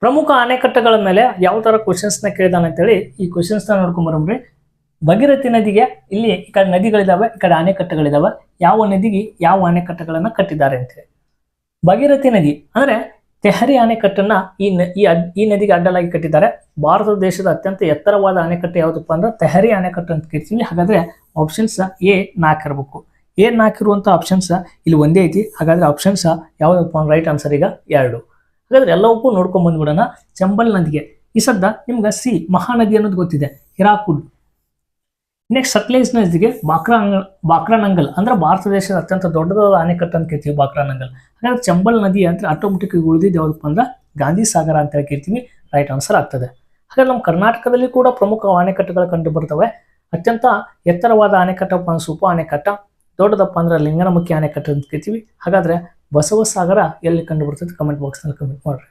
ಪ್ರಮುಖ ಅಣೆಕಟ್ಟುಗಳ ಮೇಲೆ ಯಾವ ತರ ಕ್ವಶನ್ಸ್ ನ ಕೇಳಿದಾನೆ ಅಂತೇಳಿ ಈ ಕ್ವಶನ್ಸ್ ನ ನೋಡ್ಕೊಂಡ್ ಬರೋಮ್ರಿ. ಭಗೀರಥಿ ನದಿಗೆ ಇಲ್ಲಿ ಈ ಕಡೆ ನದಿಗಳಿದಾವೆ, ಈ ಕಡೆ ಅಣೆಕಟ್ಟುಗಳಿದಾವೆ. ಯಾವ ನದಿಗೆ ಯಾವ ಅಣೆಕಟ್ಟುಗಳನ್ನ ಕಟ್ಟಿದ್ದಾರೆ ಅಂತೇಳಿ. ಭಗೀರಥಿ ನದಿ ಅಂದ್ರೆ ತೆಹರಿ ಅಣೆಕಟ್ಟನ್ನ ಈ ನದಿಗೆ ಅಡ್ಡಲಾಗಿ ಕಟ್ಟಿದ್ದಾರೆ. ಭಾರತ ದೇಶದ ಅತ್ಯಂತ ಎತ್ತರವಾದ ಅಣೆಕಟ್ಟು ಯಾವುದಪ್ಪ ಅಂದ್ರೆ ತೆಹರಿ ಅಣೆಕಟ್ಟು ಅಂತ ಕರಿತೀವಿ. ಹಾಗಾದ್ರೆ ಆಪ್ಷನ್ಸ್ ಎ 4 ಇರಬೇಕು. ಎ 4 ಇರುವಂತ ಆಪ್ಷನ್ಸ್ ಇಲ್ಲಿ ಒಂದೇ ಐತಿ. ಹಾಗಾದ್ರೆ ಆಪ್ಷನ್ಸ್ ಯಾವ್ದಪ್ಪ ರೈಟ್ ಆನ್ಸರ್ ಈಗ 2. ಹಾಗಾದ್ರೆ ಎಲ್ಲವಕ್ಕೂ ನೋಡ್ಕೊಂಡ್ ಬಂದ್ಬಿಡೋಣ. ಚಂಬಲ್ ನದಿಗೆ ಈ ಸದ್ದ ನಿಮ್ಗೆ ಸಿ ಮಹಾನದಿ ಅನ್ನೋದು ಗೊತ್ತಿದೆ, ಹಿರಾಕುಡ್. ನೆಕ್ಸ್ಟ್ ಸಟ್ಲೇಜ್ ನದಿಗೆ ಬಾಕ್ರಾನಂಗಲ್ ಅಂದ್ರೆ ಭಾರತ ದೇಶದ ಅತ್ಯಂತ ದೊಡ್ಡದಾದ ಅಣೆಕಟ್ಟು ಅಂತ ಕರಿತೀವಿ ಬಾಕ್ರಾನಂಗಲ್. ಹಾಗಾದ್ರೆ ಚಂಬಲ್ ನದಿ ಅಂತ ಆಟೋಮೆಟಿಕ್ ಉಳಿದಿದ್ದು ಯಾವ್ದಪ್ಪ ಅಂದ್ರೆ ಗಾಂಧಿ ಸಾಗರ ಅಂತ ಹೇಳಿ ಕರಿತೀವಿ. ರೈಟ್ ಆನ್ಸರ್ ಆಗ್ತದೆ. ಹಾಗಾದ್ರೆ ನಮ್ಮ ಕರ್ನಾಟಕದಲ್ಲಿ ಕೂಡ ಪ್ರಮುಖ ಅಣೆಕಟ್ಟುಗಳು ಕಂಡು ಬರ್ತವೆ. ಅತ್ಯಂತ ಎತ್ತರವಾದ ಅಣೆಕಟ್ಟಪ್ಪ ಅಂದ್ರೆ ಸುಪ ಅಣೆಕಟ್ಟ, ದೊಡ್ಡದಪ್ಪ ಅಂದ್ರೆ ಲಿಂಗನಮಕ್ಕಿ ಅಣೆಕಟ್ಟು ಅಂತ ಕರಿತೀವಿ. ಹಾಗಾದ್ರೆ ಬಸವಸಾಗರ ಎಲ್ಲಿ ಕಂಡು ಬರ್ತದೆ ಕಮೆಂಟ್ ಬಾಕ್ಸ್ ನಲ್ಲಿ ಕಮೆಂಟ್ ಮಾಡ್ರಿ.